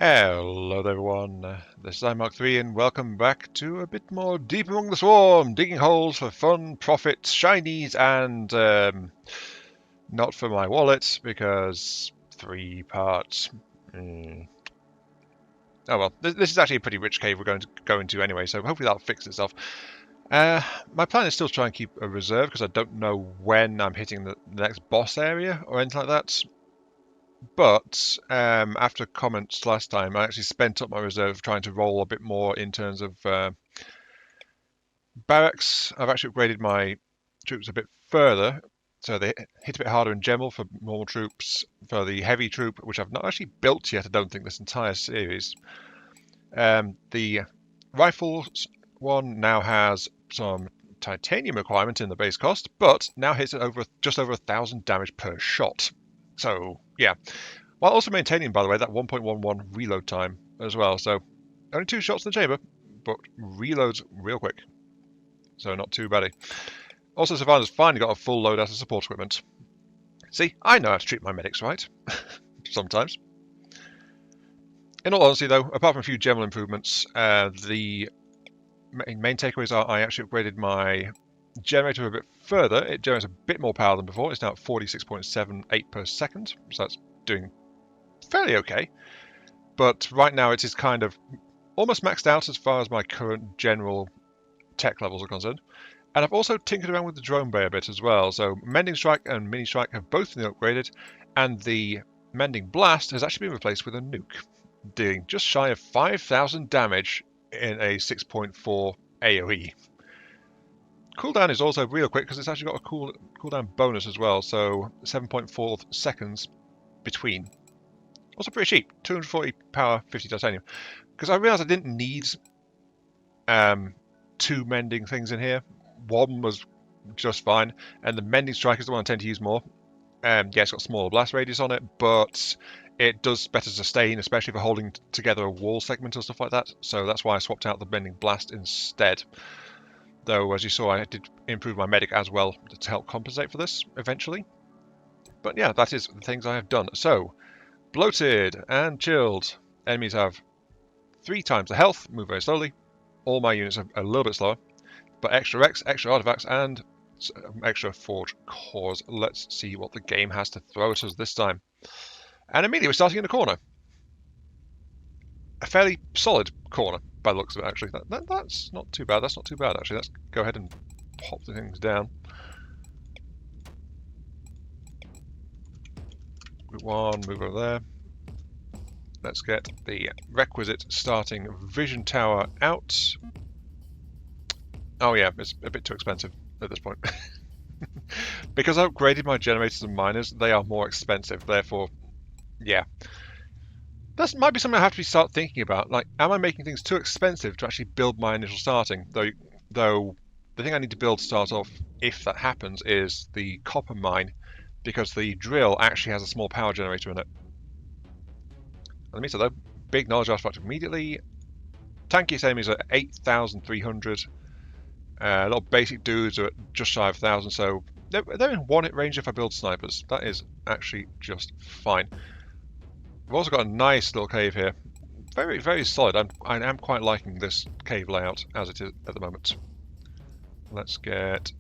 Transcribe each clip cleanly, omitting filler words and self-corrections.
Hello there everyone, this is iMark3 and welcome back to a bit more Deep Among the Swarm, digging holes for fun, profits, shinies, and not for my wallet, because 3 parts. Oh well, this is actually a pretty rich cave we're going to go into anyway, so hopefully that'll fix itself. My plan is still to try and keep a reserve, because I don't know when I'm hitting the next boss area or anything like that. But after comments last time, I actually spent up my reserve trying to roll a bit more in terms of barracks. I've actually upgraded my troops a bit further, so they hit a bit harder in general for normal troops. For the heavy troop, which I've not actually built yet, I don't think, this entire series. The rifles one now has some titanium requirement in the base cost, but now hits it just over 1,000 damage per shot. So yeah, while also maintaining, by the way, that 1.11 reload time as well. So only 2 shots in the chamber, but reloads real quick. So not too bad. Also, Savannah's finally got a full load out of support equipment. See, I know how to treat my medics right. Sometimes. In all honesty, though, apart from a few general improvements, the main takeaways are I actually upgraded my generator a bit further. It generates a bit more power than before. It's now at 46.78 per second, so that's doing fairly okay. But right now it is kind of almost maxed out as far as my current general tech levels are concerned. And I've also tinkered around with the drone bay a bit as well. So Mending Strike and Mini Strike have both been upgraded, and the Mending Blast has actually been replaced with a nuke, doing just shy of 5,000 damage in a 6.4 AoE. Cooldown is also real quick because it's actually got a cooldown bonus as well, so 7.4 seconds between. Also pretty cheap, 240 power, 50 titanium. Because I realised I didn't need 2 mending things in here. One was just fine, and the Mending Strike is the one I tend to use more. Yeah, it's got smaller blast radius on it, but it does better sustain, especially for holding together a wall segment or stuff like that. So that's why I swapped out the Mending Blast instead. Though, as you saw, I did improve my medic as well to help compensate for this eventually. But yeah, that is the things I have done. So, bloated and chilled. Enemies have 3 times the health, move very slowly. All my units are a little bit slower. But extra Rex, extra artifacts, and extra forge cores. Let's see what the game has to throw at us this time. And immediately we're starting in a corner. A fairly solid corner by the looks of it, actually. That's not too bad. That's not too bad, actually. Let's go ahead and pop the things down. Group 1, move over there. Let's get the requisite starting vision tower out. Oh yeah, it's a bit too expensive at this point. Because I upgraded my generators and miners, they are more expensive. Therefore, yeah. That might be something I have to start thinking about. Like, am I making things too expensive to actually build my initial starting? Though the thing I need to build to start off, if that happens, is the copper mine, because the drill actually has a small power generator in it. Let me say though, big knowledge artifact immediately. Tankiest enemies are 8,300. Little basic dudes are at just shy of 1,000, so they're in 1-hit range if I build snipers. That is actually just fine. We've also got a nice little cave here. Very, very solid. I am quite liking this cave layout as it is at the moment. Let's get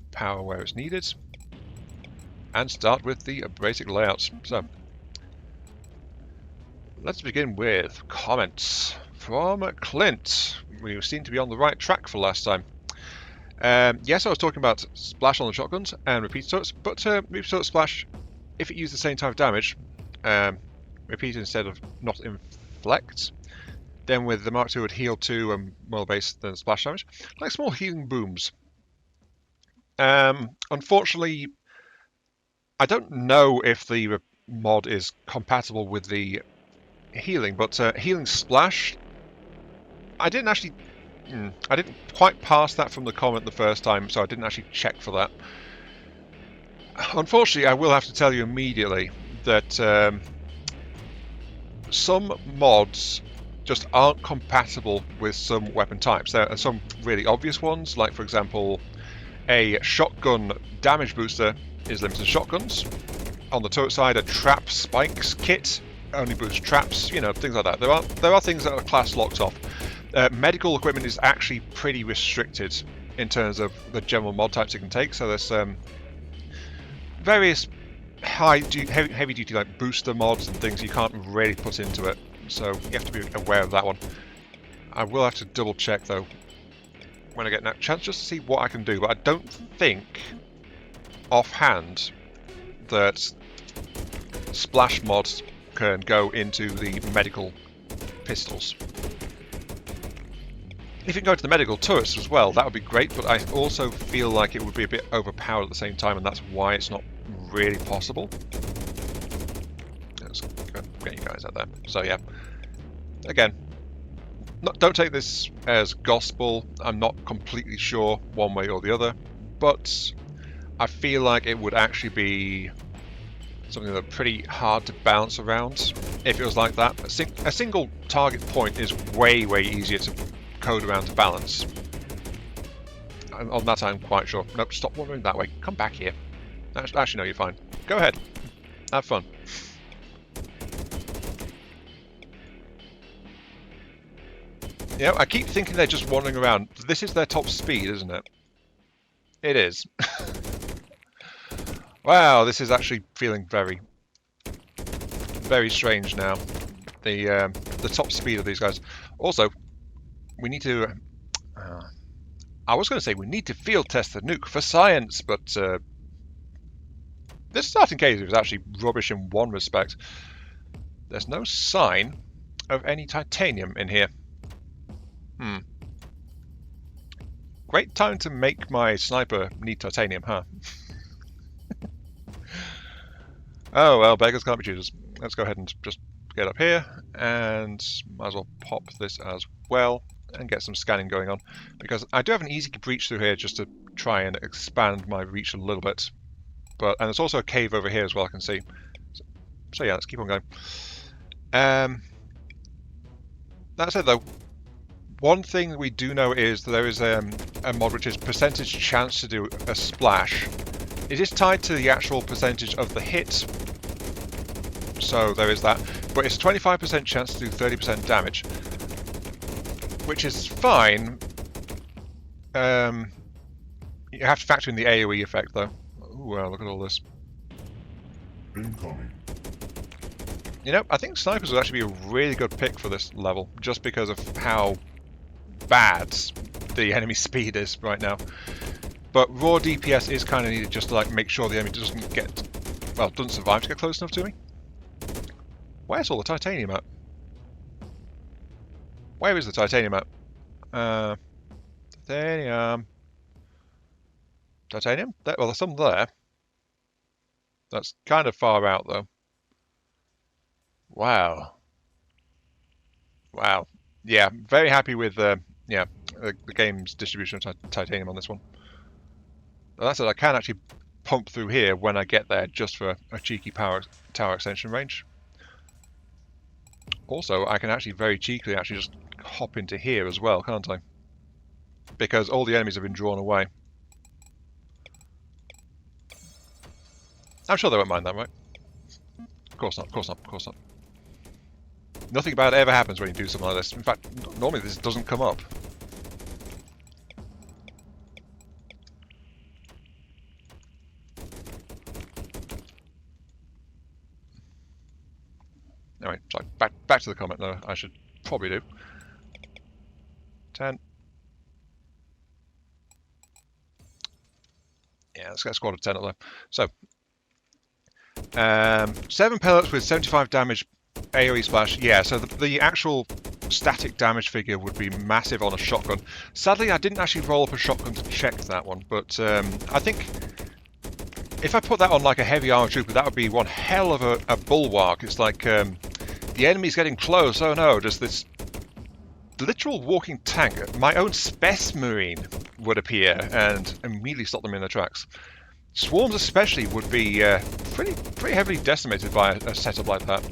power where it's needed. And start with the basic layouts. So, let's begin with comments from Clint. We seem to be on the right track for last time. Yes, I was talking about splash on the shotguns and repeat turrets, but repeat turret splash, if it used the same type of damage, repeat instead of not inflect, then with the Mark II would heal 2 and more base than splash damage, like small healing booms. Unfortunately, I don't know if the mod is compatible with the healing, but healing splash, I didn't quite pass that from the comment the first time, so I didn't actually check for that. Unfortunately, I will have to tell you immediately that some mods just aren't compatible with some weapon types. There are some really obvious ones, like for example, a shotgun damage booster is limited to shotguns. On the turret side, a trap spikes kit only boosts traps, you know, things like that. There are things that are class locked off. Medical equipment is actually pretty restricted in terms of the general mod types it can take. So there's various heavy duty like booster mods and things you can't really put into it. So you have to be aware of that one. I will have to double check though when I get a chance just to see what I can do. But I don't think offhand that splash mods can go into the medical pistols. If you can go to the medical turrets as well, that would be great, but I also feel like it would be a bit overpowered at the same time, and that's why it's not really possible. Let's get you guys out there. So yeah, again, don't take this as gospel. I'm not completely sure one way or the other, but I feel like it would actually be something that's pretty hard to bounce around if it was like that. A single target point is way easier to code around to balance. On that I'm quite sure. Nope, stop wandering that way. Come back here. Actually, no, you're fine. Go ahead. Have fun. Yeah, I keep thinking they're just wandering around. This is their top speed, isn't it? It is. Wow, this is actually feeling very strange now. The top speed of these guys. Also, we need to... I was going to say we need to field test the nuke for science, but this starting case was actually rubbish in one respect. There's no sign of any titanium in here. Great time to make my sniper need titanium, huh? Oh well, beggars can't be choosers. Let's go ahead and just get up here, and might as well pop this as well and get some scanning going on, because I do have an easy breach through here just to try and expand my reach a little bit. And there's also a cave over here as well, I can see. So yeah, let's keep on going. That said though, one thing that we do know is that there is a mod which is percentage chance to do a splash. It is tied to the actual percentage of the hit, so there is that. But it's a 25% chance to do 30% damage, which is fine. You have to factor in the AoE effect though. Ooh, wow, look at all this. Incoming. You know, I think snipers would actually be a really good pick for this level, just because of how bad the enemy speed is right now. But raw DPS is kind of needed just to like make sure the enemy doesn't survive to get close enough to me. Where's all the titanium at? Where is the titanium at? Titanium? Well, there's some there. That's kind of far out though. Wow. Wow. Yeah, very happy with the game's distribution of titanium on this one. Well, that's it. I can actually pump through here when I get there, just for a cheeky tower extension range. Also, I can actually very cheekily just hop into here as well, can't I? Because all the enemies have been drawn away. I'm sure they won't mind that, right? Of course not, of course not, of course not. Nothing bad ever happens when you do something like this. In fact, normally this doesn't come up. Anyway, sorry, back to the comment. No, I should probably do. 10. Yeah, let's get a squad of 10 up there. So, 7 pellets with 75 damage AoE splash. Yeah, so the actual static damage figure would be massive on a shotgun. Sadly, I didn't actually roll up a shotgun to check that one, but I think if I put that on like a heavy armor trooper, that would be one hell of a bulwark. It's like the enemy's getting close. Oh no, just this literal walking tank. My own Spec Marine would appear and immediately stop them in their tracks. Swarms especially would be pretty heavily decimated by a setup like that.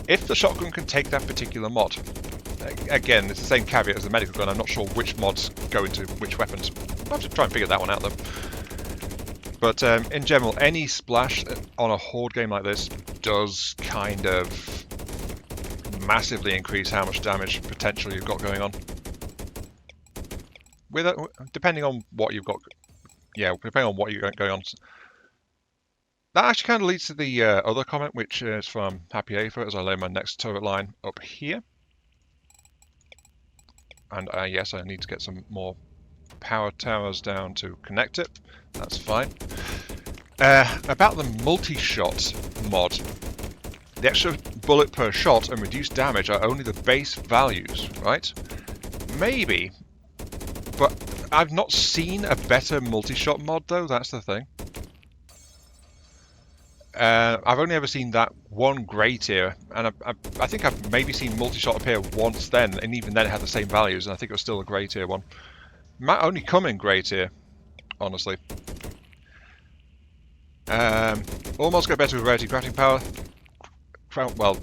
If the shotgun can take that particular mod. Again, it's the same caveat as the medical gun. I'm not sure which mods go into which weapons. I'll have to try and figure that one out though. But in general, any splash on a horde game like this does kind of massively increase how much damage potential you've got going on. Depending on what you've got, yeah, depending on what you've got going on. That actually kind of leads to the other comment, which is from Happy Aether, as I lay my next turret line up here. And yes, I need to get some more power towers down to connect it. That's fine. About the multi-shot mod, the extra bullet per shot and reduced damage are only the base values, right? Maybe, but I've not seen a better multi-shot mod though, that's the thing. I've only ever seen that one grey tier, and I think I've maybe seen multi-shot appear once then, and even then it had the same values, and I think it was still a grey tier one. Might only come in grey tier, honestly. Almost get better with rarity crafting power. Well,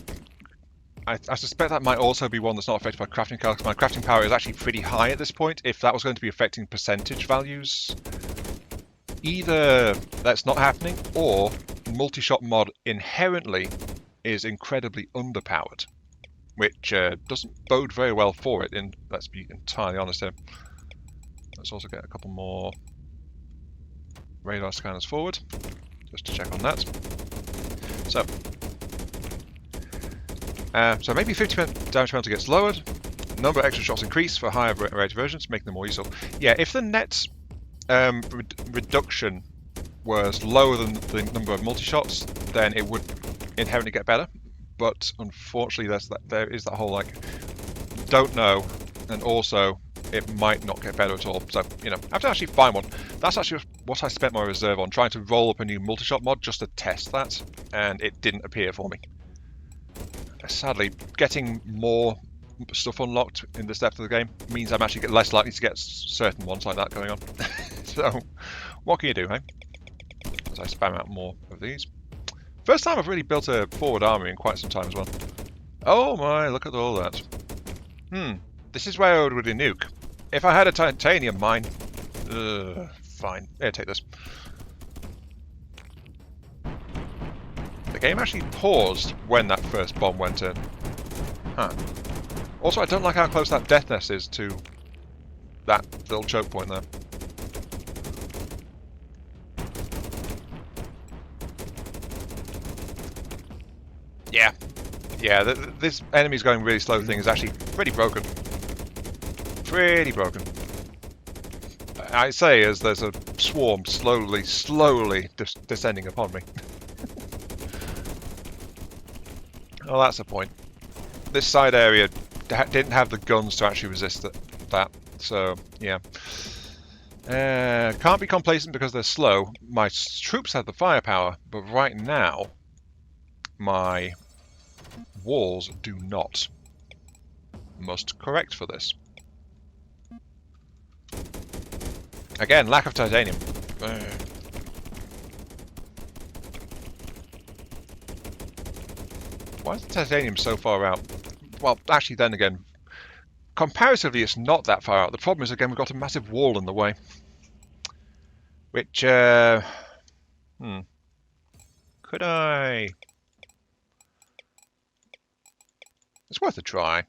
I suspect that might also be one that's not affected by crafting power, because my crafting power is actually pretty high at this point. If that was going to be affecting percentage values, either that's not happening, or multi-shot mod inherently is incredibly underpowered, which doesn't bode very well for it. Let's be entirely honest here. Let's also get a couple more radar scanners forward, just to check on that. So maybe 50% damage penalty gets lowered. Number of extra shots increase for higher rate versions, making them more useful. Yeah, if the net reduction was lower than the number of multi-shots, then it would inherently get better. But unfortunately, there is that whole, like, don't know, and also it might not get better at all. So, you know, I have to actually find one. That's actually what I spent my reserve on, trying to roll up a new multi-shot mod just to test that, and it didn't appear for me. Sadly, getting more stuff unlocked in this depth of the game means I'm actually less likely to get certain ones like that going on. So, what can you do, hey? As I spam out more of these. First time I've really built a forward army in quite some time as well. Oh my, look at all that. This is where I would really nuke. If I had a titanium mine... fine. Here, take this. The game actually paused when that first bomb went in. Huh. Also, I don't like how close that death nest is to that little choke point there. Yeah, this enemy's going really slow thing is actually pretty broken. Pretty broken. I say as there's a swarm slowly descending upon me. Oh, that's the point. This side area didn't have the guns to actually resist that, so yeah. Can't be complacent because they're slow. My troops have the firepower, but right now, my walls do not. Must correct for this. Again, lack of titanium. Why is the titanium so far out? Well, actually, then again, comparatively, it's not that far out. The problem is, again, we've got a massive wall in the way. Which, could I... It's worth a try.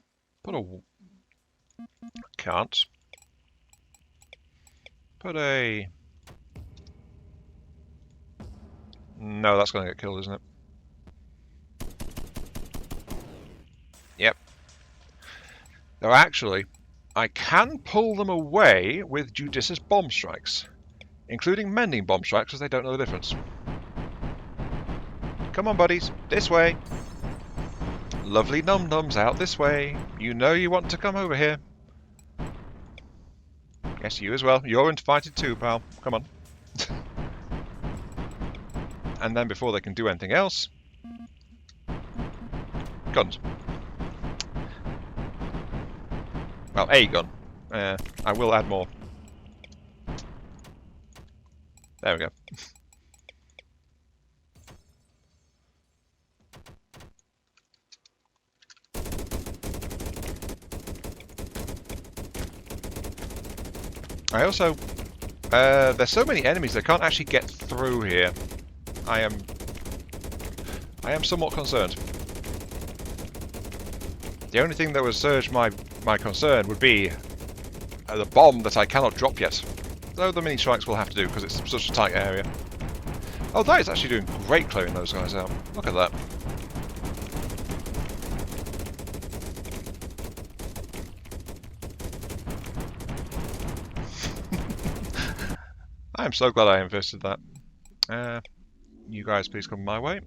Can't. Put a... No, that's going to get killed, isn't it? Yep. Though actually, I can pull them away with judicious bomb strikes, including mending bomb strikes, because they don't know the difference. Come on, buddies, this way. Lovely num-nums out this way. You know you want to come over here. Yes, you as well. You're invited too, pal. Come on. And then before they can do anything else... Guns. Well, a gun. I will add more. There we go. I also... there's so many enemies that can't actually get through here. I am somewhat concerned. The only thing that would surge my concern would be the bomb that I cannot drop yet. Though the mini strikes will have to do because it's such a tight area. Oh, that is actually doing great clearing those guys out. Look at that. I am so glad I invested that. You guys please come my way.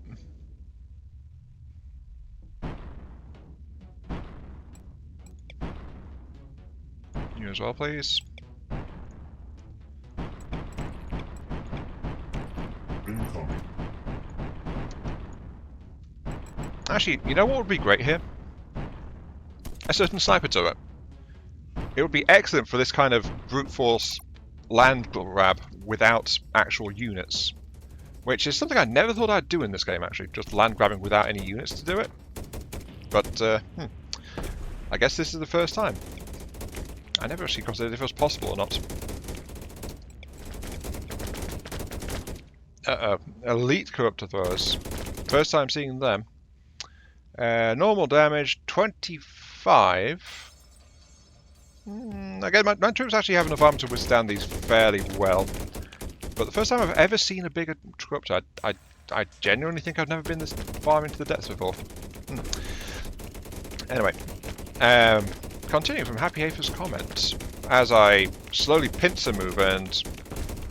You as well, please. Incoming. Actually, you know what would be great here? A certain sniper turret. It would be excellent for this kind of brute force land grab without actual units. Which is something I never thought I'd do in this game, actually. Just land grabbing without any units to do it. But, I guess this is the first time. I never actually considered if it was possible or not. Uh-oh. Elite Corruptor Throwers. First time seeing them. Normal damage, 25. Again, my troops actually have enough armor to withstand these fairly well. But the first time I've ever seen a bigger Corruptor, I genuinely think I've never been this far into the depths before. Anyway, continuing from Happy Hafer's comments, as I slowly pincer move and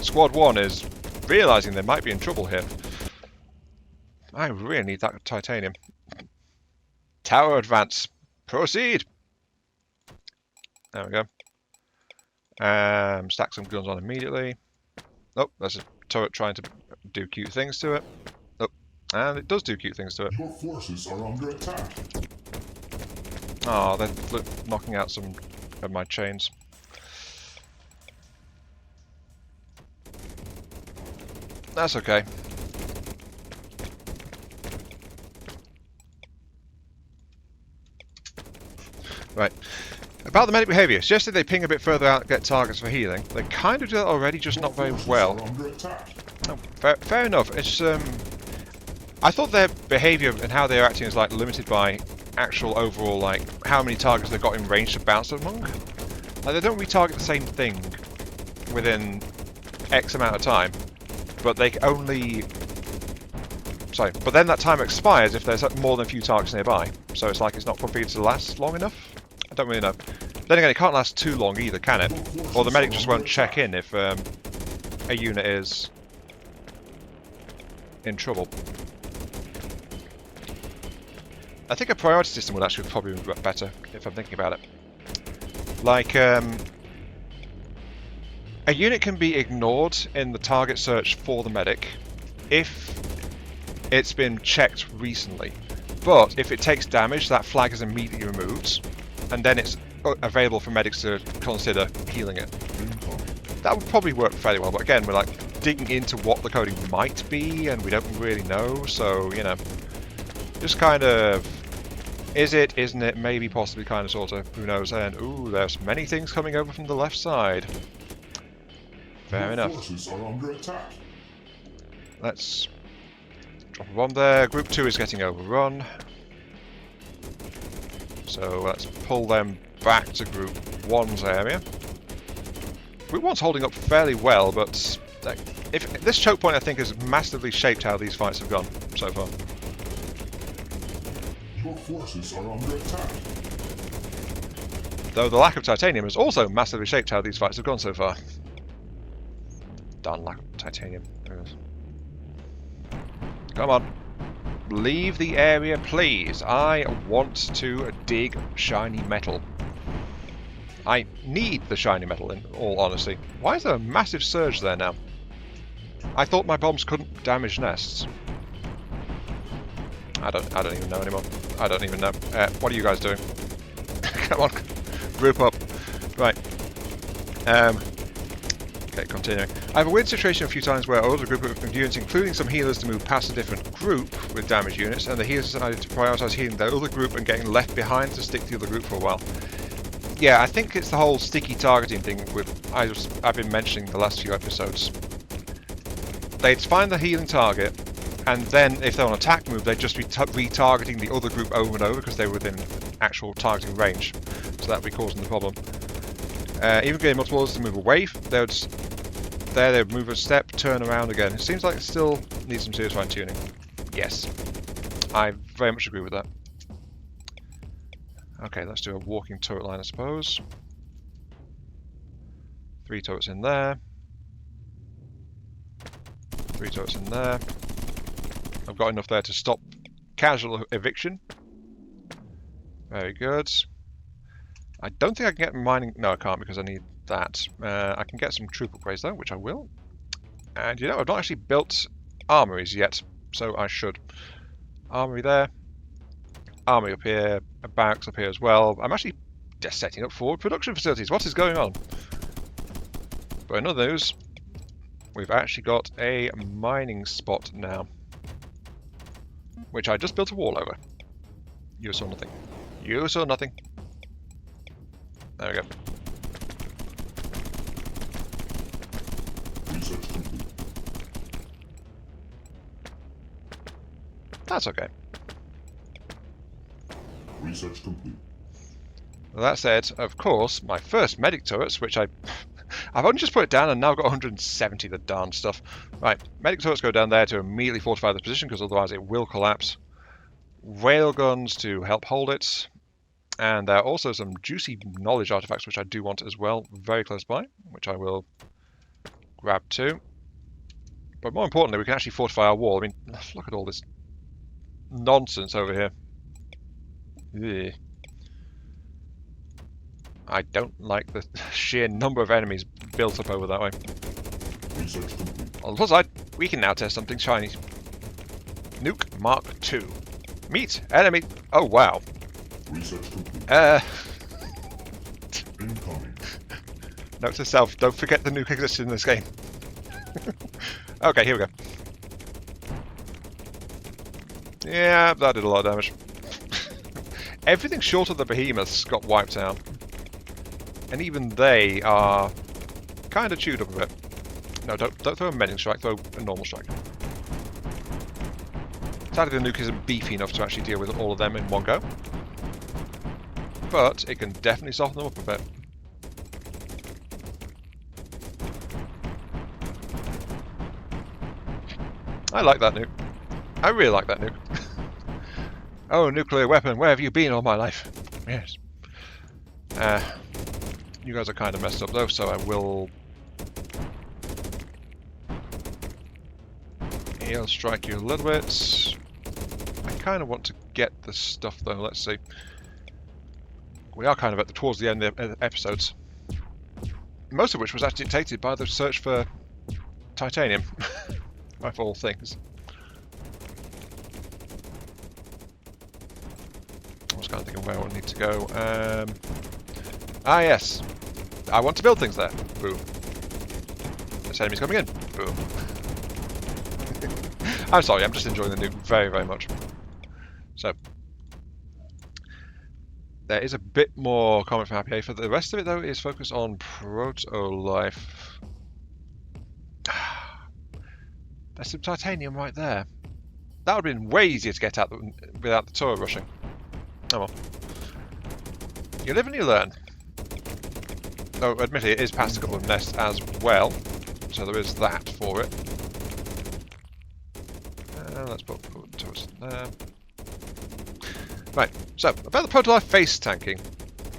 Squad 1 is realising they might be in trouble here. I really need that titanium. Tower advance. Proceed! There we go. Stack some guns on immediately. Oh, there's a turret trying to do cute things to it. Oh, and it does do cute things to it. Your forces are under attack. Oh, they're knocking out some of my chains. That's okay. Right. About the medic behaviour, suggested they ping a bit further out and get targets for healing. They kind of do that already, just not very well. Oh, fair enough. It's I thought their behaviour and how they're acting is like limited by actual overall like how many targets they've got in range to bounce among. Like they don't retarget the same thing within X amount of time, but they only. Sorry, but then that time expires if there's more than a few targets nearby. So it's like it's not configured to last long enough. I don't really know. Then again, it can't last too long either, can it? Or the medic just won't check in if a unit is in trouble. I think a priority system would actually probably be better if I'm thinking about it. Like, a unit can be ignored in the target search for the medic if it's been checked recently. But if it takes damage, that flag is immediately removed, and then it's available for medics to consider healing it. That would probably work fairly well, but again, we're like digging into what the coding might be, and we don't really know, so, you know, just kind of, is it, isn't it, maybe, possibly, kind of, sort of, who knows, and, ooh, there's many things coming over from the left side. Fair enough. Forces are under attack. Let's drop a bomb there. Group 2 is getting overrun. So let's pull them back to Group 1's area. Group 1's holding up fairly well, but if this choke point I think has massively shaped how these fights have gone so far. Your forces are under attack. Though the lack of titanium has also massively shaped how these fights have gone so far. Darn lack of titanium. Come on. Leave the area, please. I want to dig shiny metal. I need the shiny metal, in all honesty. Why is there a massive surge there now? I thought my bombs couldn't damage nests. I don't even know anymore. I don't even know. What are you guys doing? Come on, group up. Right. Okay, continuing. I have a weird situation a few times where I ordered a group of units, including some healers, to move past a different group with damage units, and the healers decided to prioritise healing their other group and getting left behind to stick to the other group for a while. Yeah, I think it's the whole sticky targeting thing I've been mentioning the last few episodes. They'd find the healing target, and then if they're on attack move, they'd just be retargeting the other group over and over because they were within actual targeting range. So that would be causing the problem. Even getting multiples to move away, they would move a step, turn around again. It seems like it still needs some serious fine-tuning. Yes, I very much agree with that. Okay, let's do a walking turret line, I suppose. 3 turrets in there. 3 turrets in there. I've got enough there to stop casual eviction. Very good. I don't think I can get mining... No, I can't because I need that. I can get some troop upgrades though, which I will. And you know, I've not actually built armories yet, so I should. Armory there. Armory up here. A barracks up here as well. I'm actually just setting up forward production facilities. What is going on? But in other news, we've actually got a mining spot now, which I just built a wall over. You saw nothing. You saw nothing. There we go. Research complete. That's okay. Research complete. That said, of course, my first medic turrets, which I've only just put it down and now I've got 170, the darn stuff. Right, medic turrets go down there to immediately fortify the position because otherwise it will collapse. Railguns to help hold it. And there are also some juicy knowledge artifacts which I do want as well, very close by, which I will grab too. But more importantly, we can actually fortify our wall. I mean, look at all this nonsense over here. Ugh. I don't like the sheer number of enemies built up over that way. Research complete. On the plus side, we can now test something shiny. Nuke Mark II. Meet enemy. Oh wow. Research complete. Incoming. Note to self, don't forget the nuke exists in this game. Okay, here we go. Yeah, that did a lot of damage. Everything short of the behemoths got wiped out. And even they are kind of chewed up a bit. No, don't throw a medium strike, throw a normal strike. Sadly, the nuke isn't beefy enough to actually deal with all of them in one go. But it can definitely soften them up a bit. I like that nuke. I really like that nuke. Oh, nuclear weapon, where have you been all my life? Yes. You guys are kind of messed up though, so I will... He'll strike you a little bit. I kind of want to get the stuff though, let's see. We are kind of towards the end of the episodes. Most of which was actually dictated by the search for titanium. Of all things. I was kind of thinking where I need to go. Ah yes, I want to build things there. Boom. This enemy's coming in. Boom. I'm sorry, I'm just enjoying the nuke very, very much. So, there is a bit more comment from Happy A. For the rest of it, though, is focused on proto-life. There's some titanium right there. That would have been way easier to get at without the turret rushing. Oh well. You live and you learn. Though, admittedly, it is past a couple of nests as well, so there is that for it. Let's put turrets in there. Right, so, about the proto-life face tanking.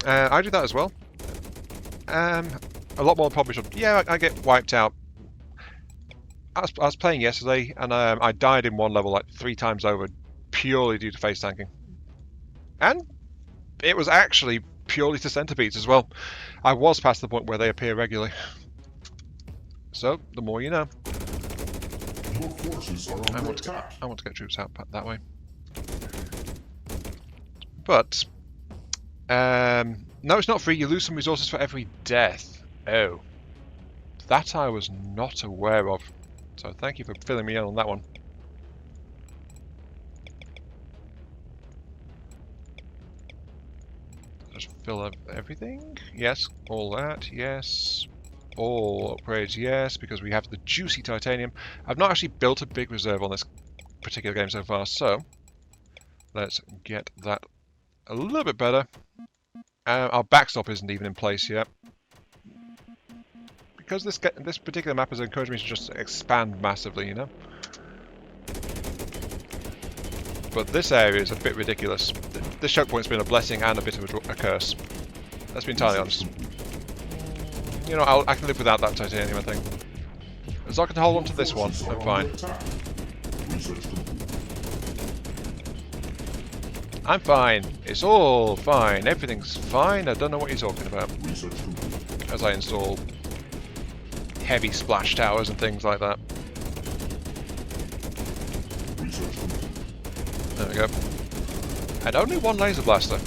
I do that as well. A lot more than probably should. Yeah, I get wiped out. I was playing yesterday, and I died in one level like 3 times over, purely due to face tanking. And it was actually purely to centipedes as well. I was past the point where they appear regularly. So, the more you know. Your forces are under attack. I want to get troops out that way. But, no, it's not free. You lose some resources for every death. Oh. That I was not aware of. So thank you for filling me in on that one. Just fill up everything. Yes, all that. Yes. All upgrades, yes, because we have the juicy titanium. I've not actually built a big reserve on this particular game so far, so let's get that a little bit better. Our backstop isn't even in place yet. Because this particular map has encouraged me to just expand massively, you know? But this area is a bit ridiculous. This choke point's been a blessing and a bit of a curse. Let's be entirely honest. You know, I can live without that titanium, I think. As long as I can hold on to this one, I'm fine. I'm fine. It's all fine. Everything's fine. I don't know what you're talking about. As I install heavy splash towers and things like that. There we go. And only one laser blaster.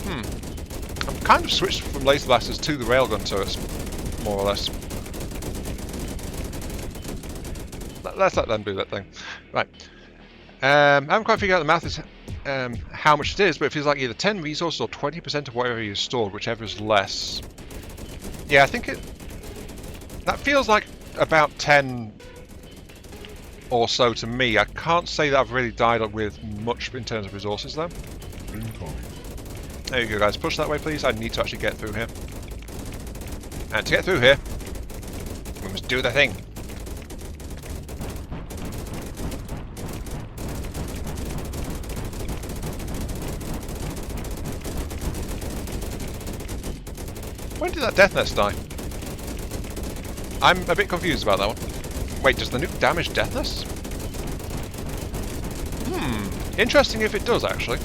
I'm kind of switched from laser blasters to the railgun turrets, more or less. Let's let them do that thing. Right. I haven't quite figured out the math is how much it is, but it feels like either 10 resources or 20% of whatever you stored, whichever is less. Yeah, I think that feels like about 10 or so to me. I can't say that I've really died up with much in terms of resources though. There you go, guys. Push that way, please. I need to actually get through here. And to get through here, we must do the thing. When did that death nest die? I'm a bit confused about that one. Wait, does the nuke damage death nests? Interesting if it does, actually.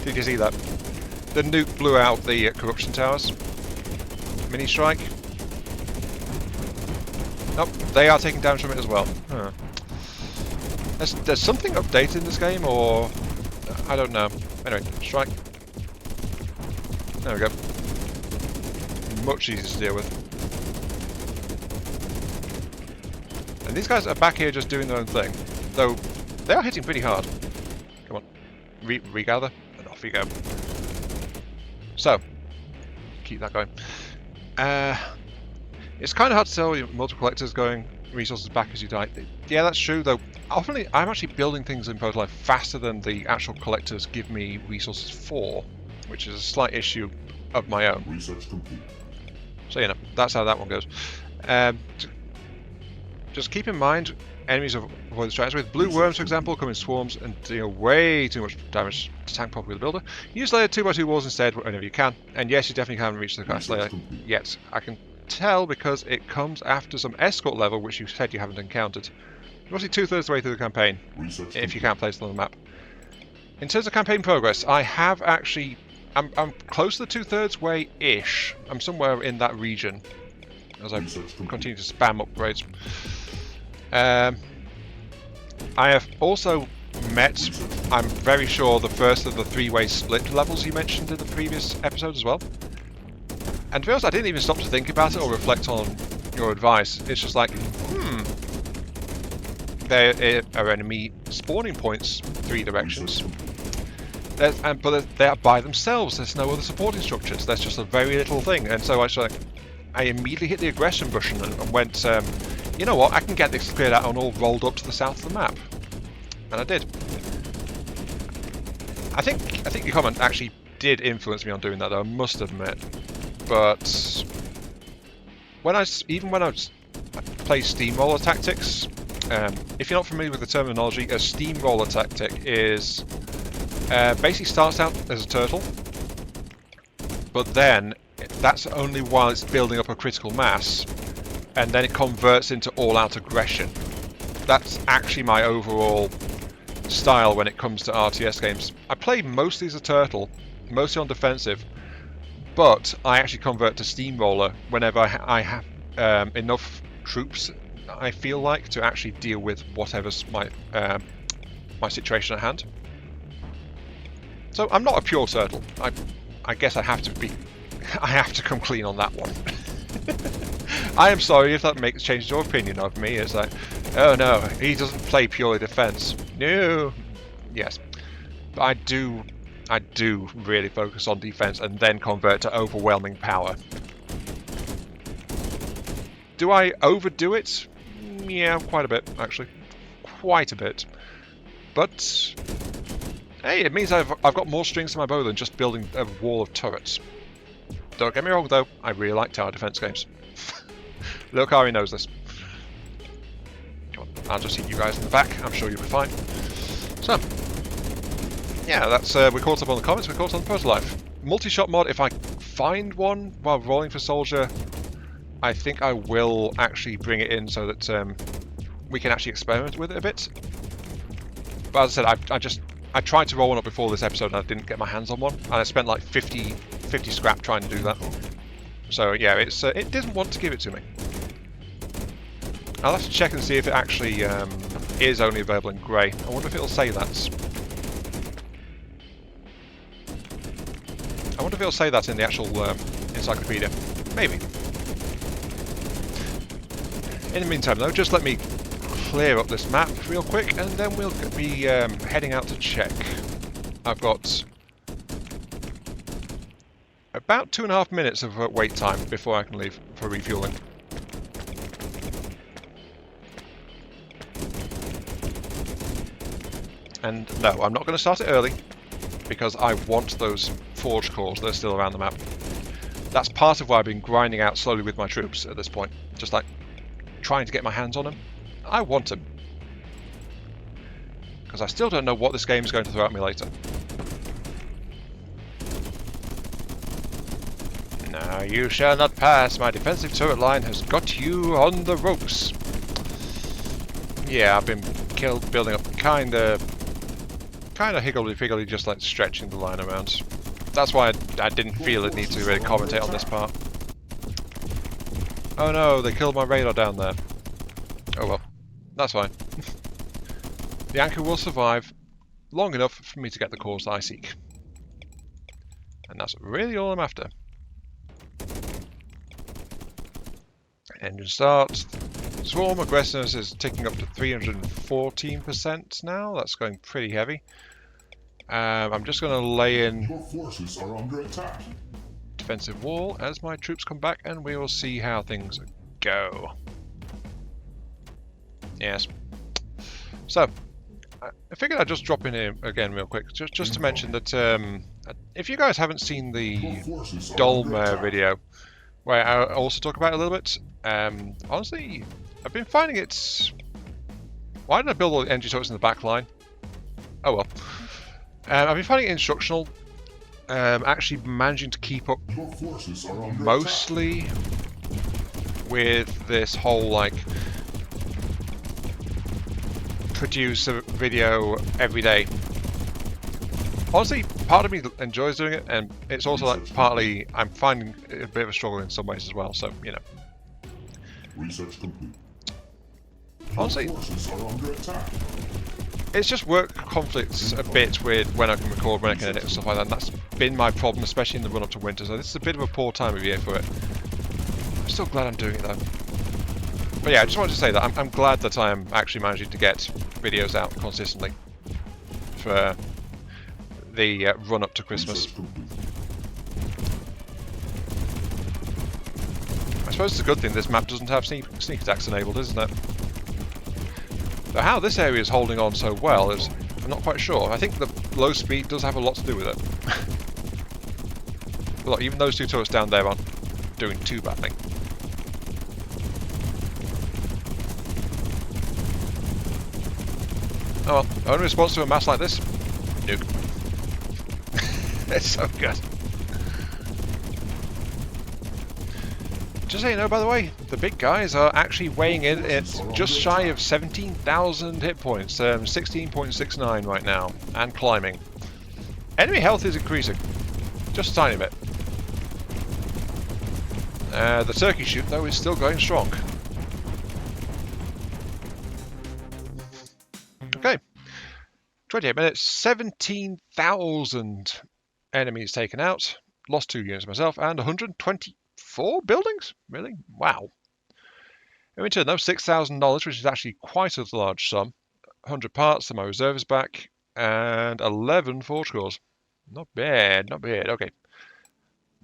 Did you see that? The nuke blew out the corruption towers. Mini strike. Nope, they are taking damage from it as well. Huh. There's something updated in this game, or I don't know. Anyway, strike. There we go. Much easier to deal with. And these guys are back here just doing their own thing, though they are hitting pretty hard. Come on, regather, and off you go. So, keep that going. It's kind of hard to tell multiple collectors going resources back as you die. Yeah, that's true, though. Often I'm actually building things in Proto Life faster than the actual collectors give me resources for, which is a slight issue of my own. Research complete. So, you know, that's how that one goes. Just keep in mind, enemies avoid the strikes with. Blue worms, for example, come in swarms and deal way too much damage to tank properly with the builder. Use layer 2x2 walls instead whenever you can. And yes, you definitely can't reach the class layer yet. I can tell because it comes after some escort level, which you said you haven't encountered. Roughly 2/3 of the way through the campaign, if you can't place it on the map. In terms of campaign progress, I have actually... I'm close to the 2/3 way-ish. I'm somewhere in that region as I continue to spam upgrades. I have also met, I'm very sure, the first of the 3-way split levels you mentioned in the previous episode as well. And to be honest, I didn't even stop to think about it or reflect on your advice. It's just like, there are enemy spawning points 3 directions. But they are by themselves. There's no other supporting structures. There's just a very little thing. And so I immediately hit the aggression button and went, you know what, I can get this cleared out and all rolled up to the south of the map. And I did. I think your comment actually did influence me on doing that, though, I must admit. But even when I play steamroller tactics, if you're not familiar with the terminology, a steamroller tactic is basically starts out as a turtle, but then that's only while it's building up a critical mass, and then it converts into all-out aggression. That's actually my overall style when it comes to RTS games. I play mostly as a turtle, mostly on defensive, but I actually convert to steamroller whenever I have enough troops, I feel like, to actually deal with whatever's my situation at hand. So I'm not a pure turtle. I guess I have to come clean on that one. I am sorry if that changes your opinion of me. It's like, oh no, he doesn't play purely defense. No. Yes. But I do really focus on defense and then convert to overwhelming power. Do I overdo it? Yeah, quite a bit, actually. Quite a bit. but hey, it means I've got more strings to my bow than just building a wall of turrets. Don't get me wrong though, I really like tower defense games. Little Kari knows this. Come on, I'll just hit you guys in the back, I'm sure you'll be fine. So, yeah, that's we caught up on the comments, we caught up on the proto life. Multi-shot mod, if I find one while rolling for soldier, I think I will actually bring it in so that we can actually experiment with it a bit. But as I said, I tried to roll one up before this episode and I didn't get my hands on one, and I spent like 50 scrap trying to do that. So yeah, it didn't want to give it to me. I'll have to check and see if it actually is only available in grey. I wonder if it'll say that. I wonder if it'll say that in the actual encyclopedia. Maybe. In the meantime though, just let me clear up this map real quick and then we'll be heading out to check. I've got about 2.5 minutes of wait time before I can leave for refueling. And no, I'm not going to start it early because I want those forge cores that are still around the map. That's part of why I've been grinding out slowly with my troops at this point. Just like trying to get my hands on them. I want them. Because I still don't know what this game is going to throw at me later. Now you shall not pass. My defensive turret line has got you on the ropes. Yeah, I've been building up kinda higgledy-piggledy, just like stretching the line around. That's why I didn't feel it need to really commentate on this part. Oh no, they killed my radar down there. Oh well, that's fine. The anchor will survive long enough for me to get the cores that I seek. And that's really all I'm after. Engine start. Swarm aggressiveness is ticking up to 314% now. That's going pretty heavy. I'm just going to lay in Your forces are under attack. defensive wall as my troops come back, and we will see how things go. Yes. So, I figured I'd just drop in here again real quick, just to mention that if you guys haven't seen the Dolmer video, where I also talk about it a little bit, honestly, I've been finding it's... Why did I build all the energy turrets in the back line? Oh well. I've been finding it instructional, actually managing to keep up mostly with this whole, like, produce a video every day. Honestly, part of me enjoys doing it, and it's also like partly I'm finding it a bit of a struggle in some ways as well, so, you know. Research complete. Honestly, Forces are under attack. it's just work conflicts a bit with when I can record, when I can edit and stuff like that, and that's been my problem, especially in the run-up to winter, so this is a bit of a poor time of year for it. I'm still glad I'm doing it though. But yeah, I just wanted to say that I'm glad that I'm actually managing to get videos out consistently for the run-up to Christmas. I suppose it's a good thing this map doesn't have sneak attacks enabled, isn't it? But how this area is holding on so well is, I'm not quite sure. I think the low speed does have a lot to do with it. But look, even those two turrets down there aren't doing too badly. Oh well, only response to a mass like this? Nuke. It's so good. Just so you know, by the way, the big guys are actually weighing in at just shy of 17,000 hit points, 16.69 right now, and climbing. Enemy health is increasing, just a tiny bit. The turkey shoot, though, is still going strong. Okay, 28 minutes, 17,000 enemies taken out, lost 2 units myself, and 124 buildings? Really? Wow. In return, though, $6,000, which is actually quite a large sum, 100 parts, so my reserve is back, and 11 forge cores. Not bad, not bad. Okay.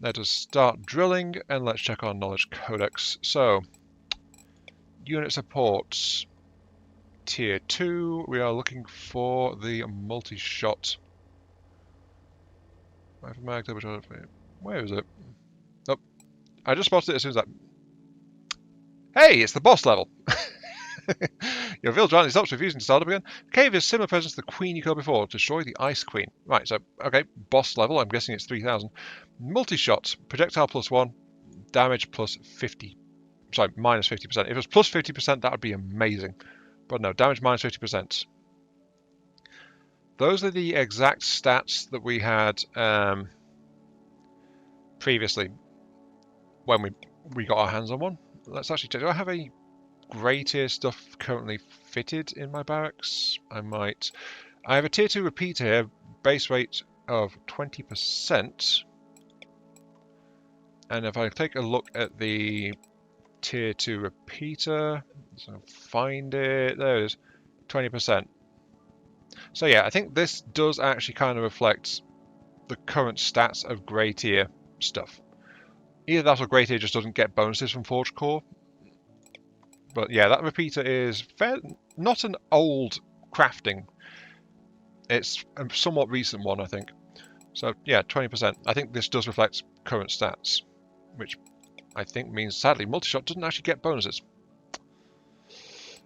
Let us start drilling, and let's check our knowledge codex. So, unit supports. tier 2. We are looking for the multi-shot. Where is it? Oh, I just spotted it as soon as that. Hey, it's the boss level. Your village island stops refusing to start up again. The cave is similar presence to the queen you killed before. Destroy the ice queen. Right, so, okay, boss level. I'm guessing it's 3000. Multi-shot. Projectile +1. Damage +50. Sorry, -50%. If it was +50%, that would be amazing. But no, damage -50%. Those are the exact stats that we had previously when we got our hands on one. Let's actually check. Do I have a grey tier stuff currently fitted in my barracks? I might. I have a tier 2 repeater here, base rate of 20%. And if I take a look at the tier 2 repeater, so find it, there it is, 20%. So yeah, I think this does actually kind of reflect the current stats of grey tier stuff. Either that or grey tier just doesn't get bonuses from Forge Core. But yeah, that repeater is not an old crafting. It's a somewhat recent one, I think. So yeah, 20%. I think this does reflect current stats, which I think means, sadly, multi-shot doesn't actually get bonuses.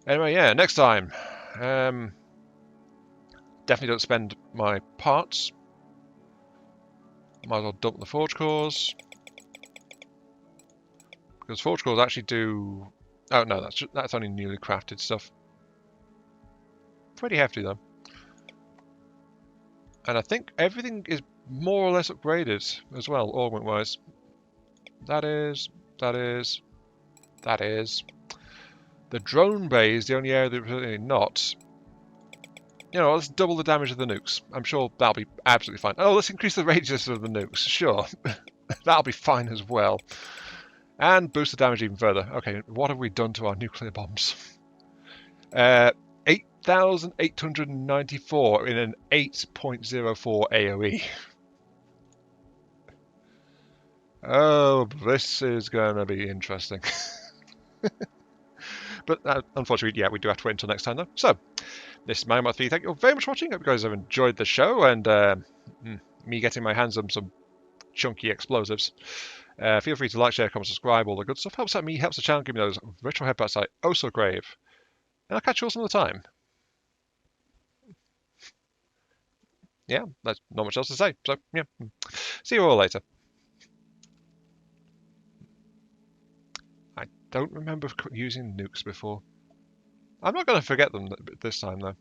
Anyway, yeah, next time. Definitely don't spend my parts. Might as well dump the Forge Cores. Because Forge Cores actually do... Oh no, that's only newly crafted stuff. Pretty hefty though. And I think everything is more or less upgraded as well, augment-wise. That is... The drone bay is the only area that really not. You know, let's double the damage of the nukes. I'm sure that'll be absolutely fine. Oh, let's increase the radius of the nukes. Sure. That'll be fine as well. And boost the damage even further. Okay, what have we done to our nuclear bombs? 8,894 in an 8.04 AoE. Oh, this is going to be interesting. But unfortunately, yeah, we do have to wait until next time though. So, this is MagMath3. Thank you very much for watching. Hope you guys have enjoyed the show and me getting my hands on some chunky explosives. Feel free to like, share, comment, subscribe, all the good stuff. Helps out me, helps the channel, give me those virtual headbutts I oh so crave. And I'll catch you all some other time. Yeah, that's not much else to say. So, yeah. See you all later. I don't remember using nukes before. I'm not going to forget them this time, though.